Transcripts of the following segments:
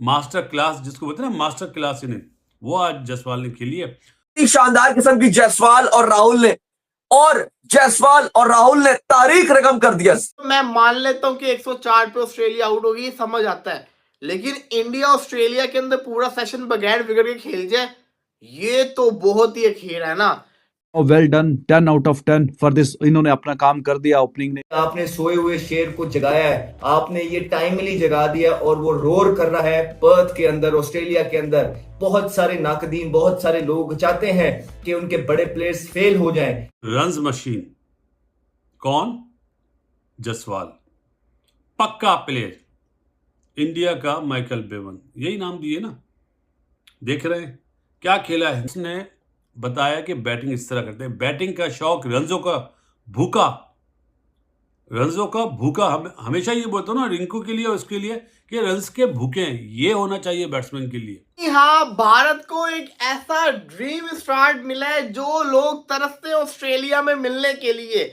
Master class जिसको बोलते हैं ना, मास्टर क्लास इनिंग, वो आज जायसवाल ने खेली है। शानदार किस्म की जायसवाल और राहुल ने तारीख रकम कर दिया। मैं मान लेता हूं कि 104 पे ऑस्ट्रेलिया आउट होगी, समझ आता है, लेकिन इंडिया ऑस्ट्रेलिया के अंदर पूरा सेशन बगैर विकेट के खेल जाए, ये तो बहुत ही अखीर है ना। Well done, 10 out of 10 for this. इन्होंने अपना काम कर दिया ओपनिंग ने। आपने सोए हुए शेर को जगाया है, आपने ये टाइमली जगा दिया और वो रोर कर रहा है पर्थ के अंदर, ऑस्ट्रेलिया के अंदर। बहुत सारे नाकदीन, बहुत सारे लोग चाहते हैं कि उनके बड़े प्लेयर्स फेल हो जाएं। रन्स मशीन कौन? जायसवाल, पक्का प्लेयर, इंडिया का माइकल बेवन, यही नाम दिए ना। देख रहे हैं क्या खेला है इसने। बताया कि बैटिंग इस तरह करते हैं, बैटिंग का शौक, रंजों का भूखा। हमेशा ये बोलता हूँ ना रिंकू के लिए और उसके लिए कि रन्स के भूखे हैं, ये होना चाहिए बैट्समैन के लिए। हाँ, भारत को एक ऐसा ड्रीम स्टार्ट मिला है जो लोग तरसते हैं ऑस्ट्रेलिया में मिलने के लिए।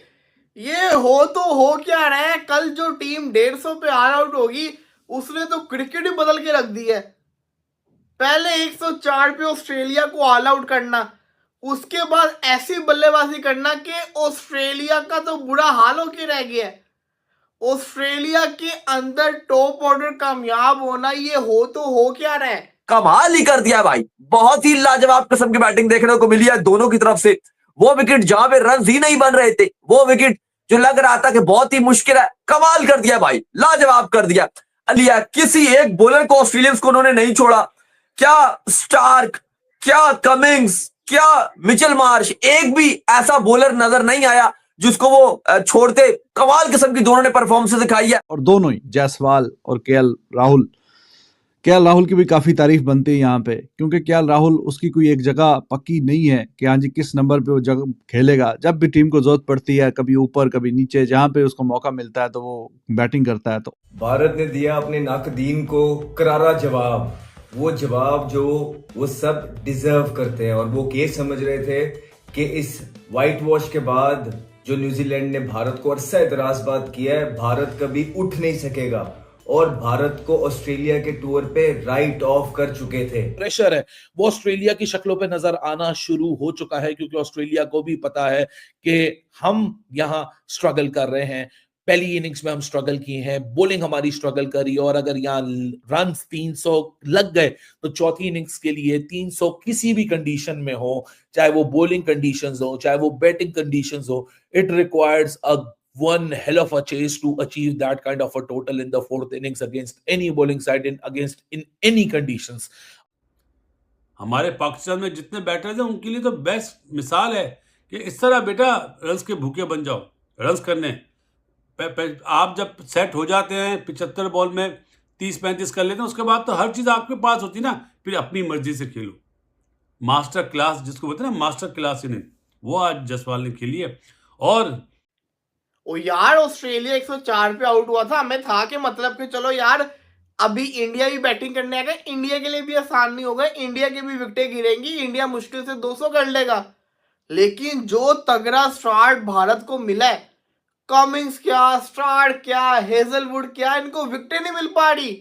ये हो क्या रहा है, कल जो टीम 150 पे ऑल आउट होगी उसने तो क्रिकेट ही बदल के रख दी है। पहले 104 पे ऑस्ट्रेलिया को ऑल आउट करना, उसके बाद ऐसी बल्लेबाजी करना कि ऑस्ट्रेलिया का तो बुरा हाल होके रह गया है। ऑस्ट्रेलिया के अंदर टॉप ऑर्डर कामयाब होना, ये हो क्या रहा है। कमाल ही कर दिया भाई, बहुत ही लाजवाब किस्म की बैटिंग देखने को मिली है दोनों की तरफ से। वो विकेट जहां पे रन ही नहीं बन रहे थे, वो विकेट जो लग रहा था कि बहुत ही मुश्किल है, कमाल कर दिया भाई, लाजवाब कर दिया। अलिया किसी एक बॉलर को ऑस्ट्रेलियंस को उन्होंने नहीं छोड़ा। क्या स्टार्क, क्या कमिंग्स, क्या मिचेल मार्श, एक भी ऐसा बॉलर नजर नहीं आया जिसको वो छोड़ते। कमाल किस्म की दोनों ने परफॉर्मेंस दिखाई है। और दोनों ही जायसवाल और केएल राहुल की भी काफी तारीफ बनती है यहाँ पे, क्योंकि केएल राहुल उसकी कोई एक जगह पक्की नहीं है कि हाँ जी किस नंबर पे वो जगह खेलेगा। जब भी टीम को जरूरत पड़ती है, कभी ऊपर कभी नीचे, जहाँ पे उसको मौका मिलता है तो वो बैटिंग करता है। तो भारत ने दिया अपने नाकदीन को करारा जवाब, वो जवाब जो वो सब डिजर्व करते हैं। और वो ये समझ रहे थे कि इस व्हाइट वॉश के बाद जो न्यूजीलैंड ने भारत को अरसा एतराजबाद किया है, भारत कभी उठ नहीं सकेगा। और भारत को ऑस्ट्रेलिया के टूर पे राइट ऑफ कर चुके थे। प्रेशर है वो ऑस्ट्रेलिया की शक्लों पे नजर आना शुरू हो चुका है, क्योंकि ऑस्ट्रेलिया को भी पता है कि हम यहाँ स्ट्रगल कर रहे हैं। पहली इनिंग्स में हम स्ट्रगल किए हैं, बॉलिंग हमारी स्ट्रगल करी, और अगर यहाँ रन्स 300 लग गए तो चौथी इनिंग्स के लिए 300 किसी भी कंडीशन में हो, चाहे वो बॉलिंग कंडीशंस हो चाहे वो बैटिंग कंडीशंस हो, it requires a one hell of a chase to achieve that kind of a total in the fourth innings against any bowling side in any conditions. हमारे पाकिस्तान में जितने बैटर्स हैं उनके लिए तो बेस्ट मिसाल है कि इस तरह बेटा रन्स के भूखे बन जाओ, रन्स करने। आप जब सेट हो जाते हैं 75 बॉल में 30-35 कर लेते हैं, उसके बाद तो हर चीज़ आपके पास होती ना, फिर अपनी मर्जी से खेलो। मास्टर क्लास जिसको बोलते हैं ना, मास्टर क्लास इनिंग, वो आज जायसवाल ने खेली है। और ओ यार, ऑस्ट्रेलिया 104 पे आउट हुआ था, हमें था कि मतलब कि चलो यार अभी इंडिया भी बैटिंग करने आएगा, इंडिया के लिए भी आसान नहीं होगा, इंडिया की भी विकेटें गिरेंगी, इंडिया मुश्किल से 200 कर लेगा। लेकिन जो तगड़ा स्टार्ट भारत को मिला है, कमिंग्स क्या, स्टार्क क्या, हेजलवुड क्या, इनको विकेटें नहीं मिल पा रही।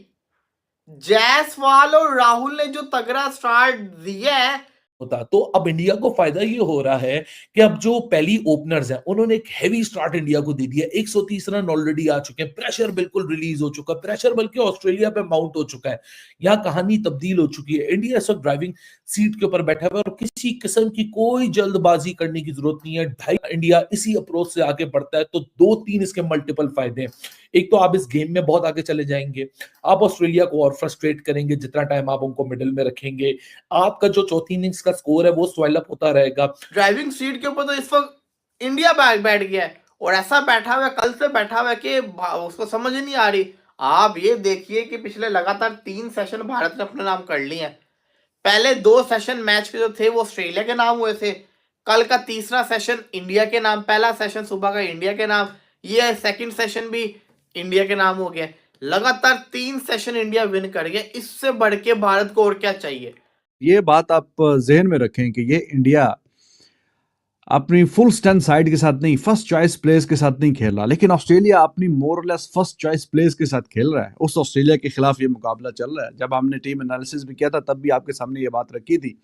जायसवाल और राहुल ने जो तगड़ा स्टार्ट दिया है, होता तो अब इंडिया को फायदा ये हो रहा है कि अब जो पहली ओपनर्स हैं उन्होंने एक हैवी स्टार्ट इंडिया को दे दिया। 130 रन ऑलरेडी आ चुके हैं, प्रेशर बिल्कुल रिलीज हो चुका है, प्रेशर बल्कि ऑस्ट्रेलिया पे माउंट हो चुका है। यहाँ कहानी तब्दील हो चुकी है। इंडिया इस वक्त ड्राइविंग सीट के ऊपर बैठा हुआ है और किसी किस्म की कोई जल्दबाजी करने की जरूरत नहीं है। ढाई इंडिया इसी अप्रोच से आगे बढ़ता है तो 2-3 इसके मल्टीपल फायदे हैं। एक तो आप इस गेम में बहुत आगे चले जाएंगे, आप ऑस्ट्रेलिया को और फ्रस्ट्रेट करेंगे जितना टाइम आप उनको मिडिल में रखेंगे, आपका जो चौथी इनिंग्स का स्कोर है वो स्वेल अप होता रहेगा। ड्राइविंग सीट के ऊपर तो इस वक्त इंडिया बैठ गया है, और ऐसा बैठा हुआ है, कल से बैठा हुआ है कि उसको समझ ही नहीं आ रही। आप ये देखिए कि पिछले लगातार 3 सेशन भारत ने अपने नाम कर लिए हैं। पहले 2 सेशन मैच के जो थे वो ऑस्ट्रेलिया के नाम हुए थे, कल का तीसरा सेशन इंडिया के नाम, पहला सेशन सुबह का इंडिया के नाम, ये सेकंड सेशन भी इंडिया के नाम हो गया। लगातार 3 सेशन इंडिया विन कर गया, इससे बढ़ के भारत को और क्या चाहिए। ये बात आप जहन में रखें कि ये इंडिया अपनी फुल स्ट्रेंथ साइड के साथ नहीं, फर्स्ट चॉइस प्लेयर्स के साथ नहीं खेल रहा, लेकिन ऑस्ट्रेलिया अपनी मोर और लेस फर्स्ट चॉइस प्लेयर्स के साथ खेल रहा है। उस ऑस्ट्रेलिया के खिलाफ ये मुकाबला चल रहा है। जब हमने टीम एनालिसिस भी किया था तब भी आपके सामने ये बात रखी थी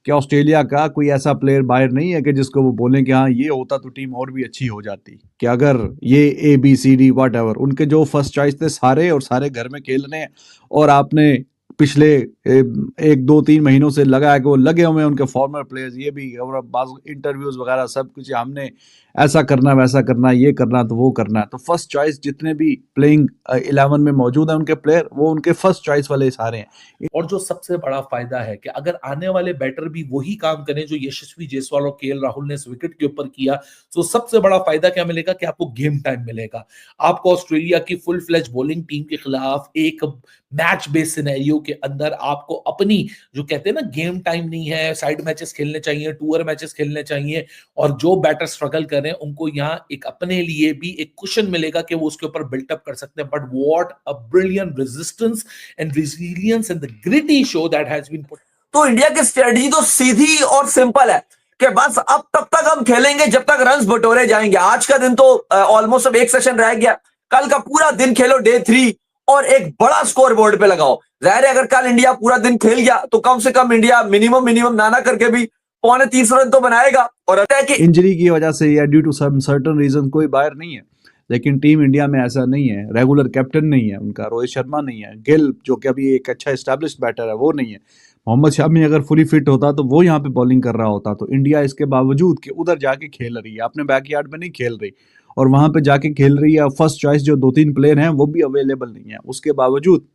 कि ऑस्ट्रेलिया का कोई ऐसा प्लेयर बाहर नहीं है कि जिसको वो बोलें कि हाँ ये होता तो टीम और भी अच्छी हो जाती, कि अगर ये ABCD वट एवर, उनके जो फर्स्ट चॉइस थे सारे और सारे घर में खेल रहे हैं। और आपने पिछले 1-2-3 महीनों से लगा है कि वो लगे हुए हैं उनके फॉर्मर प्लेयर्स, ये भी और बाज़ इंटरव्यूज वगैरह सब कुछ, हमने ऐसा करना वैसा करना, ये करना तो वो करना है। तो फर्स्ट चॉइस जितने भी प्लेइंग 11 में मौजूद है उनके प्लेयर, वो उनके फर्स्ट चॉइस वाले सारे हैं। और जो सबसे बड़ा फायदा है कि अगर आने वाले बैटर भी वही काम करें जो यशस्वी जायसवाल और KL राहुल ने इस विकेट के ऊपर किया, तो सबसे बड़ा फायदा क्या मिलेगा कि आपको गेम टाइम मिलेगा। आपको ऑस्ट्रेलिया की फुल फ्लेज बॉलिंग टीम के खिलाफ एक मैच बेस्ड सिनेरियो के अंदर आपको अपनी, जो कहते हैं ना गेम टाइम नहीं है, साइड मैचेस खेलने चाहिए, टूर मैचेस खेलने चाहिए, और जो बैटर स्ट्रगल कर रहे हैं उनको यहाँ एक अपने लिए भी एक कुशन मिलेगा कि वो उसके ऊपर बिल्टअप कर सकते हैं। But what a brilliant resistance and resilience and the gritty show that has been put. तो इंडिया की स्ट्रेटजी तो सीधी और सिंपल है कि बस अब तब तक हम खेलेंगे जब तक रन्स बटोरे जाएंगे। आज का दिन तो ऑलमोस्ट अब एक सेशन रह गया, कल का पूरा दिन खेलो डे 3 और एक बड़ा स्कोर बोर्ड पे लगाओ। जाहिर है अगर कल इंडिया पूरा दिन खेल गया तो कम से कम इंडिया मिनिमम नाना करके भी 2.25 रन तो बनाएगा। और अतः कि इंजरी की वजह से या due to some certain reason कोई बाहर नहीं है, लेकिन टीम इंडिया में ऐसा नहीं है। रेगुलर कैप्टन नहीं है उनका, रोहित शर्मा नहीं है, गिल जो कि अभी एक अच्छा एस्टैब्लिश्ड बैटर है वो नहीं है, मोहम्मद शमी अगर फुली फिट होता तो वो यहाँ पे बॉलिंग कर रहा होता। तो इंडिया इसके बावजूद कि उधर जाके खेल रही है, अपने बैकयार्ड में नहीं खेल रही और वहां पे जाके खेल रही है, फर्स्ट चॉइस जो 2-3 प्लेयर हैं वो भी अवेलेबल नहीं है, उसके बावजूद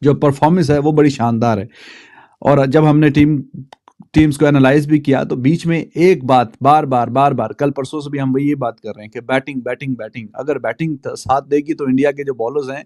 जो परफॉर्मेंस है वो बड़ी शानदार है। और जब हमने टीम्स को एनालाइज भी किया तो बीच में एक बात बार बार कल परसों से भी हम वही बात कर रहे हैं कि बैटिंग अगर बैटिंग साथ देगी तो इंडिया के जो बॉलर्स हैं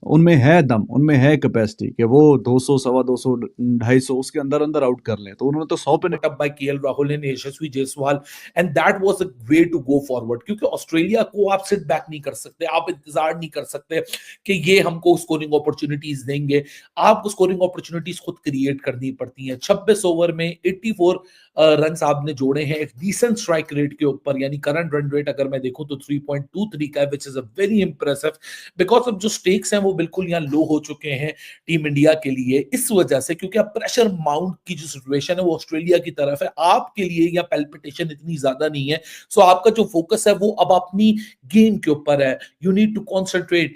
उनमें है दम, उनमें है कैपेसिटी कि वो 200, 250, 250 उसके अंदर आउट कर लें। तो उन्होंने तो 100 पे up by KL Rahul and Yashasvi Jaiswal, and that was a way to go forward, क्योंकि ऑस्ट्रेलिया को आप सिट बैक नहीं कर सकते, आप इंतजार नहीं कर सकते कि ये हमको स्कोरिंग अपॉर्चुनिटीज देंगे। आपको स्कोरिंग अपॉर्चुनिटीज खुद क्रिएट करनी पड़ती हैं। 26 ओवर में 84 रन आपने जोड़े हैं एक डिसेंट स्ट्राइक रेट के ऊपर, यानी करंट रन रेट अगर मैं देखूं तो 3.23 का है, which is a very impressive, because of जो स्टेक्स हैं वो बिल्कुल यहाँ लो हो चुके हैं टीम इंडिया के लिए, इस वजह से क्योंकि अब प्रेशर माउंट की जो सिचुएशन है वो ऑस्ट्रेलिया की तरफ है, आपके लिए या पैल्पिटेशन इतनी ज्यादा नहीं है। सो आपका जो फोकस है वो अब अपनी गेम के ऊपर है। You need to concentrate.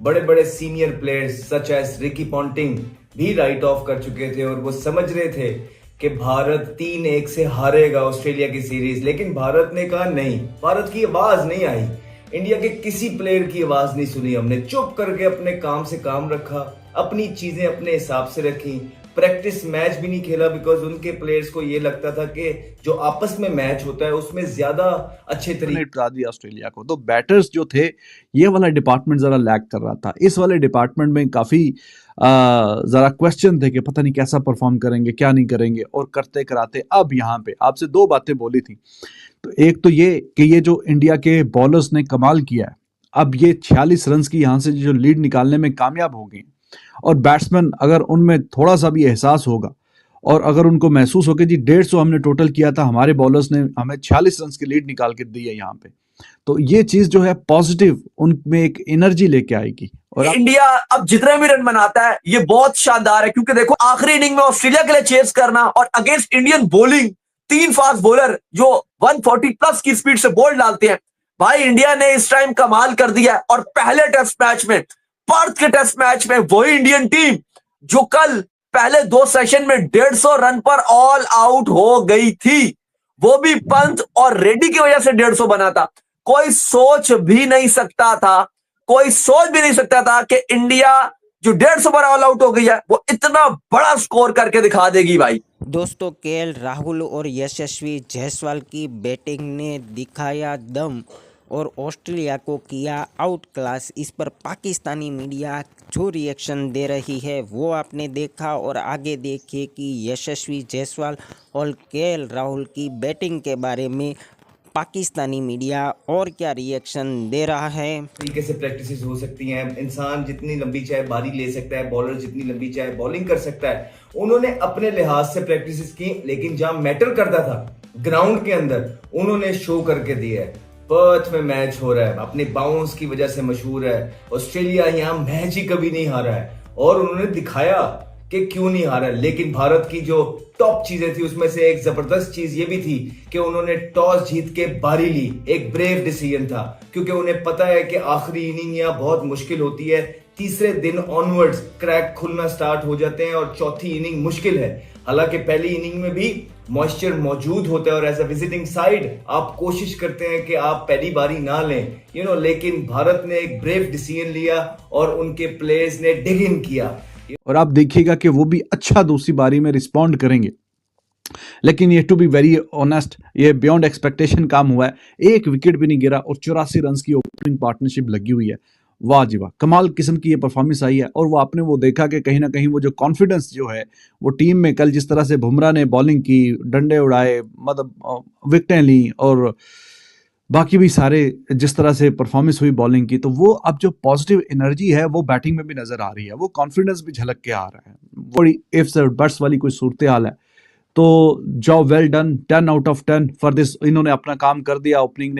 बड़े बड़े senior players such as Ricky Ponting भी राइट ऑफ कर चुके थे और वो समझ रहे थे कि भारत 3-1 से हारेगा ऑस्ट्रेलिया की सीरीज, लेकिन भारत ने कहा नहीं, भारत की आवाज नहीं आई, इंडिया के किसी प्लेयर की आवाज नहीं सुनी हमने, चुप करके अपने काम से काम रखा, अपनी चीजें अपने हिसाब से रखी, प्रैक्टिस मैच भी नहीं खेला बिकॉज उनके प्लेयर्स को ये लगता था कि जो आपस में मैच होता है उसमें ज्यादा अच्छे तरीके हटा दिया ऑस्ट्रेलिया को। तो बैटर्स जो थे ये वाला डिपार्टमेंट जरा लैग कर रहा था। इस वाले डिपार्टमेंट में काफी जरा क्वेश्चन थे कि पता नहीं कैसा परफॉर्म करेंगे क्या नहीं करेंगे, और करते कराते अब यहाँ पे आपसे 2 बातें बोली थी। तो एक तो ये कि ये जो इंडिया के बॉलर्स ने कमाल किया है, अब ये 46 रन की यहाँ से जो लीड निकालने में कामयाब हो गए, और बैट्समैन अगर उनमें थोड़ा सा भी एहसास होगा और अगर उनको महसूस हो कि जी 150 हमने टोटल किया था, हमारे बॉलर्स ने हमें 46 रन की लीड निकाल के दी है यहाँ पे, तो ये चीज जो है पॉजिटिव उनमें एक एनर्जी लेके आएगी। और इंडिया अब जितने भी रन बनाता है ये बहुत शानदार है, क्योंकि देखो आखिरी इनिंग में ऑस्ट्रेलिया के लिए चेस करना और against Indian bowling 3 fast bowler जो 140 प्लस की स्पीड से बॉल डालते हैं, भाई इंडिया ने इस टाइम कमाल कर दिया है। और पहले टेस्ट मैच में, पर्थ के टेस्ट मैच में, वही इंडियन टीम जो कल पहले 2 सेशन में 150 रन पर ऑल आउट हो गई थी, वो भी पंत और रेड्डी की वजह से 150 बना था। कोई सोच भी नहीं सकता था कि इंडिया जो 150 पर ऑल आउट हो गई है वो इतना बड़ा स्कोर करके दिखा देगी। भाई दोस्तों, KL राहुल और यशस्वी जायसवाल की बैटिंग ने दिखाया दम और ऑस्ट्रेलिया को किया आउट क्लास। इस पर पाकिस्तानी मीडिया जो रिएक्शन दे रही है वो आपने देखा, और आगे देखिए कि यशस्वी जायसवाल और KL राहुल की बैटिंग के बारे में पाकिस्तानी मीडिया और क्या रिएक्शन दे रहा है। तरीके से प्रैक्टिसेस हो सकती हैं, इंसान जितनी लंबी चाहे बारी ले सकता है, बॉलर जितनी लंबी चाहे बॉलिंग कर सकता है। उन्होंने अपने लिहाज से प्रैक्टिसेस की, लेकिन जहां मैटर करता था ग्राउंड के अंदर उन्होंने शो करके दिया है। पर्थ में मैच हो रहा है, अपने बाउंस की वजह से मशहूर है। ऑस्ट्रेलिया यहाँ मैच ही कभी नहीं हारा है और उन्होंने दिखाया कि क्यों नहीं हारा। लेकिन भारत की जो टॉप चीजें थी उसमें से एक जबरदस्त चीज ये भी थी कि उन्होंने टॉस जीत के बारी ली। एक ब्रेव डिसीजन था क्योंकि उन्हें पता है कि आखिरी इनिंग यहाँ बहुत मुश्किल होती है। तीसरे दिन ऑनवर्ड्स क्रैक खुलना स्टार्ट हो जाते हैं और चौथी इनिंग मुश्किल है। हालांकि पहली इनिंग में भी मॉइस्चर मौजूद होता है और एज अ विजिटिंग साइड आप कोशिश करते हैं कि आप पहली बारी ना लें, लेकिन भारत ने एक ब्रेव डिसीजन लिया और उनके प्लेयर्स ने डिग इन किया। और आप देखिएगा कि वो भी अच्छा दूसरी बारी में रिस्पॉन्ड करेंगे। लेकिन ये टू बी वेरी ऑनेस्ट, ये बियॉन्ड एक्सपेक्टेशन काम हुआ है। एक विकेट भी नहीं गिरा और 84 रन की ओपनिंग पार्टनरशिप लगी हुई है। वाह जी वाह, कमाल किस्म की ये परफॉर्मेंस आई है। और वो आपने वो देखा कि कहीं ना कहीं वो जो कॉन्फिडेंस जो है वो टीम में, कल जिस तरह से बुमराह ने बॉलिंग की, डंडे उड़ाए, मतलब विकेटें ली और बाकी भी सारे जिस तरह से परफॉर्मेंस हुई बॉलिंग की, तो वो अब जो पॉजिटिव एनर्जी है वो बैटिंग में भी नजर आ रही है। वो कॉन्फिडेंस भी झलक के आ रहा है। बड़ी इफ्स और बट्स वाली कोई सूरत हाल है। तो job well done, 10 out of 10 for this. इन्होंने अपना काम कर दिया। ओपनिंग ने